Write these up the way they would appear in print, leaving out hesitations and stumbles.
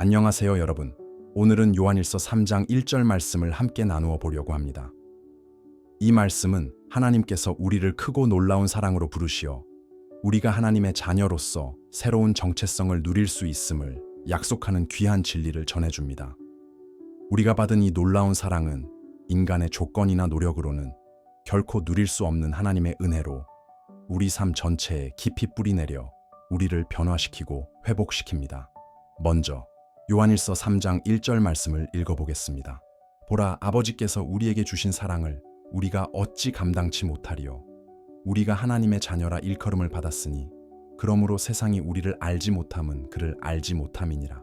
안녕하세요, 여러분. 오늘은 요한일서 3장 1절 말씀을 함께 나누어 보려고 합니다. 이 말씀은 하나님께서 우리를 크고 놀라운 사랑으로 부르시어 우리가 하나님의 자녀로서 새로운 정체성을 누릴 수 있음을 약속하는 귀한 진리를 전해줍니다. 우리가 받은 이 놀라운 사랑은 인간의 조건이나 노력으로는 결코 누릴 수 없는 하나님의 은혜로 우리 삶 전체에 깊이 뿌리내려 우리를 변화시키고 회복시킵니다. 먼저 요한일서 3장 1절 말씀을 읽어보겠습니다. 보라, 아버지께서 우리에게 주신 사랑을 우리가 어찌 감당치 못하리요. 우리가 하나님의 자녀라 일컬음을 받았으니 그러므로 세상이 우리를 알지 못함은 그를 알지 못함이니라.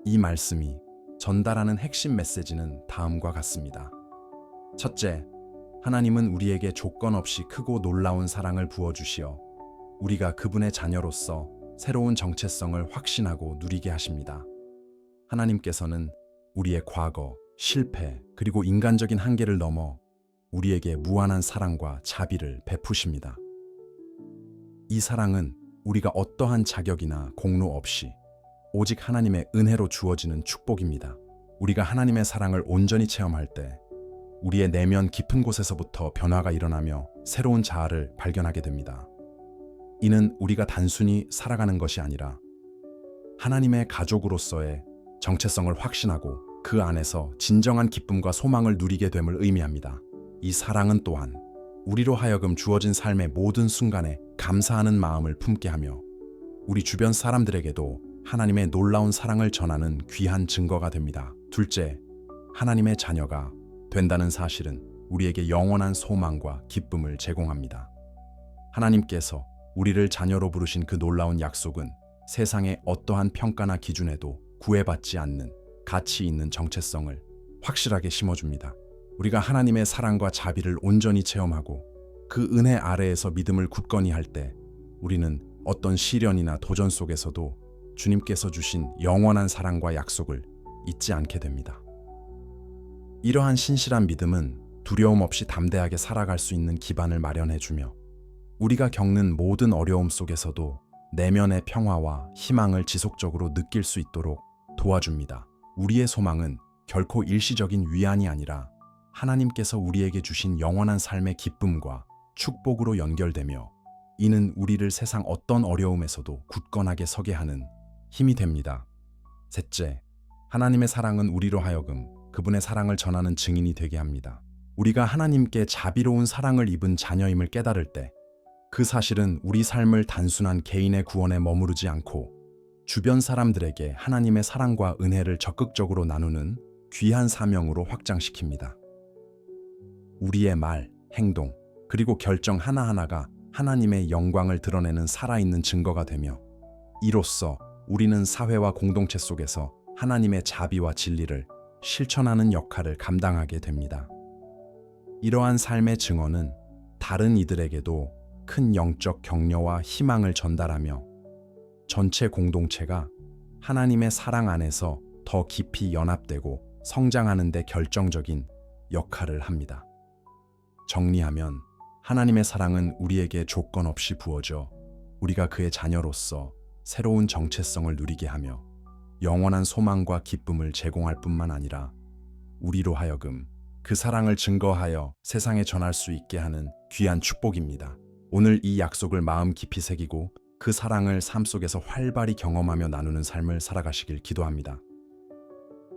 이 말씀이 전달하는 핵심 메시지는 다음과 같습니다. 첫째, 하나님은 우리에게 조건 없이 크고 놀라운 사랑을 부어주시어 우리가 그분의 자녀로서 새로운 정체성을 확신하고 누리게 하십니다. 하나님께서는 우리의 과거, 실패, 그리고 인간적인 한계를 넘어 우리에게 무한한 사랑과 자비를 베푸십니다. 이 사랑은 우리가 어떠한 자격이나 공로 없이 오직 하나님의 은혜로 주어지는 축복입니다. 우리가 하나님의 사랑을 온전히 체험할 때 우리의 내면 깊은 곳에서부터 변화가 일어나며 새로운 자아를 발견하게 됩니다. 이는 우리가 단순히 살아가는 것이 아니라 하나님의 가족으로서의 정체성을 확신하고 그 안에서 진정한 기쁨과 소망을 누리게 됨을 의미합니다. 이 사랑은 또한 우리로 하여금 주어진 삶의 모든 순간에 감사하는 마음을 품게 하며 우리 주변 사람들에게도 하나님의 놀라운 사랑을 전하는 귀한 증거가 됩니다. 둘째, 하나님의 자녀가 된다는 사실은 우리에게 영원한 소망과 기쁨을 제공합니다. 하나님께서 우리를 자녀로 부르신 그 놀라운 약속은 세상의 어떠한 평가나 기준에도 구애받지 않는 가치 있는 정체성을 확실하게 심어줍니다. 우리가 하나님의 사랑과 자비를 온전히 체험하고 그 은혜 아래에서 믿음을 굳건히 할 때 우리는 어떤 시련이나 도전 속에서도 주님께서 주신 영원한 사랑과 약속을 잊지 않게 됩니다. 이러한 신실한 믿음은 두려움 없이 담대하게 살아갈 수 있는 기반을 마련해주며 우리가 겪는 모든 어려움 속에서도 내면의 평화와 희망을 지속적으로 느낄 수 있도록 도와줍니다. 우리의 소망은 결코 일시적인 위안이 아니라 하나님께서 우리에게 주신 영원한 삶의 기쁨과 축복으로 연결되며 이는 우리를 세상 어떤 어려움에서도 굳건하게 서게 하는 힘이 됩니다. 셋째, 하나님의 사랑은 우리로 하여금 그분의 사랑을 전하는 증인이 되게 합니다. 우리가 하나님께 자비로운 사랑을 입은 자녀임을 깨달을 때 그 사실은 우리 삶을 단순한 개인의 구원에 머무르지 않고 주변 사람들에게 하나님의 사랑과 은혜를 적극적으로 나누는 귀한 사명으로 확장시킵니다. 우리의 말, 행동, 그리고 결정 하나하나가 하나님의 영광을 드러내는 살아있는 증거가 되며 이로써 우리는 사회와 공동체 속에서 하나님의 자비와 진리를 실천하는 역할을 감당하게 됩니다. 이러한 삶의 증언은 다른 이들에게도 큰 영적 격려와 희망을 전달하며 전체 공동체가 하나님의 사랑 안에서 더 깊이 연합되고 성장하는 데 결정적인 역할을 합니다. 정리하면 하나님의 사랑은 우리에게 조건 없이 부어져 우리가 그의 자녀로서 새로운 정체성을 누리게 하며 영원한 소망과 기쁨을 제공할 뿐만 아니라 우리로 하여금 그 사랑을 증거하여 세상에 전할 수 있게 하는 귀한 축복입니다. 오늘 이 약속을 마음 깊이 새기고 그 사랑을 삶 속에서 활발히 경험하며 나누는 삶을 살아가시길 기도합니다.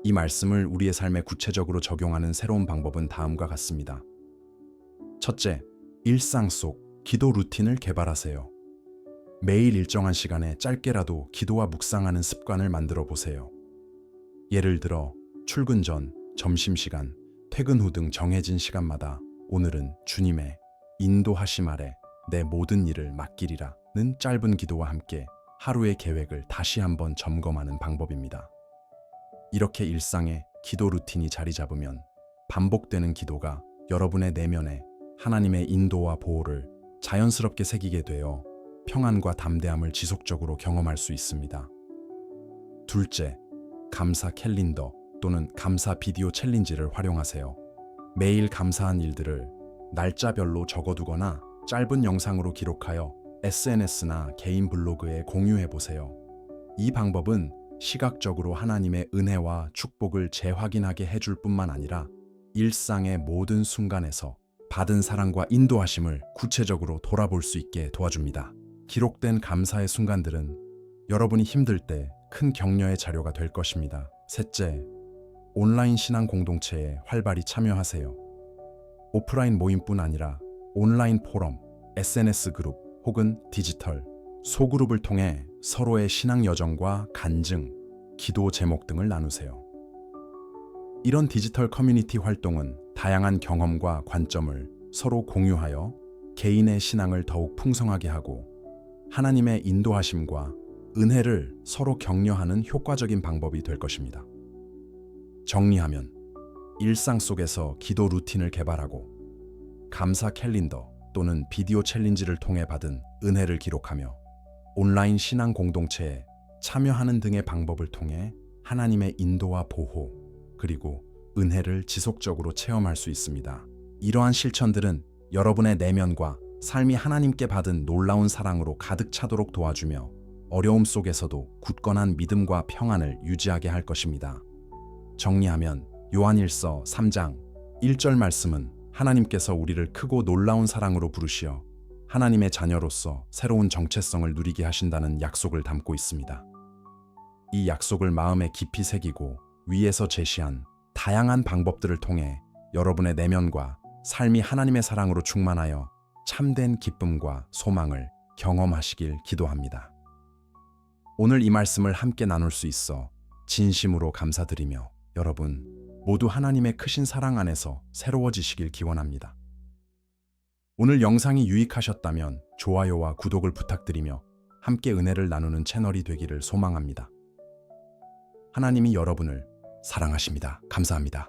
이 말씀을 우리의 삶에 구체적으로 적용하는 새로운 방법은 다음과 같습니다. 첫째, 일상 속 기도 루틴을 개발하세요. 매일 일정한 시간에 짧게라도 기도와 묵상하는 습관을 만들어 보세요. 예를 들어 출근 전, 점심시간, 퇴근 후 등 정해진 시간마다 오늘은 주님의 인도하심 아래 내 모든 일을 맡기리라는 짧은 기도와 함께 하루의 계획을 다시 한번 점검하는 방법입니다. 이렇게 일상에 기도 루틴이 자리 잡으면 반복되는 기도가 여러분의 내면에 하나님의 인도와 보호를 자연스럽게 새기게 되어 평안과 담대함을 지속적으로 경험할 수 있습니다. 둘째, 감사 캘린더 또는 감사 비디오 챌린지를 활용하세요. 매일 감사한 일들을 날짜별로 적어두거나 짧은 영상으로 기록하여 SNS나 개인 블로그에 공유해 보세요. 이 방법은 시각적으로 하나님의 은혜와 축복을 재확인하게 해줄 뿐만 아니라 일상의 모든 순간에서 받은 사랑과 인도하심을 구체적으로 돌아볼 수 있게 도와줍니다. 기록된 감사의 순간들은 여러분이 힘들 때 큰 격려의 자료가 될 것입니다. 셋째, 온라인 신앙 공동체에 활발히 참여하세요. 오프라인 모임뿐 아니라 온라인 포럼, SNS 그룹 혹은 디지털 소그룹을 통해 서로의 신앙 여정과 간증, 기도 제목 등을 나누세요. 이런 디지털 커뮤니티 활동은 다양한 경험과 관점을 서로 공유하여 개인의 신앙을 더욱 풍성하게 하고 하나님의 인도하심과 은혜를 서로 격려하는 효과적인 방법이 될 것입니다. 정리하면 일상 속에서 기도 루틴을 개발하고 감사 캘린더 또는 비디오 챌린지를 통해 받은 은혜를 기록하며 온라인 신앙 공동체에 참여하는 등의 방법을 통해 하나님의 인도와 보호 그리고 은혜를 지속적으로 체험할 수 있습니다. 이러한 실천들은 여러분의 내면과 삶이 하나님께 받은 놀라운 사랑으로 가득 차도록 도와주며 어려움 속에서도 굳건한 믿음과 평안을 유지하게 할 것입니다. 정리하면 요한일서 3장 1절 말씀은 하나님께서 우리를 크고 놀라운 사랑으로 부르시어 하나님의 자녀로서 새로운 정체성을 누리게 하신다는 약속을 담고 있습니다. 이 약속을 마음에 깊이 새기고 위에서 제시한 다양한 방법들을 통해 여러분의 내면과 삶이 하나님의 사랑으로 충만하여 참된 기쁨과 소망을 경험하시길 기도합니다. 오늘 이 말씀을 함께 나눌 수 있어 진심으로 감사드리며 여러분 모두 하나님의 크신 사랑 안에서 새로워지시길 기원합니다. 오늘 영상이 유익하셨다면 좋아요와 구독을 부탁드리며 함께 은혜를 나누는 채널이 되기를 소망합니다. 하나님이 여러분을 사랑하십니다. 감사합니다.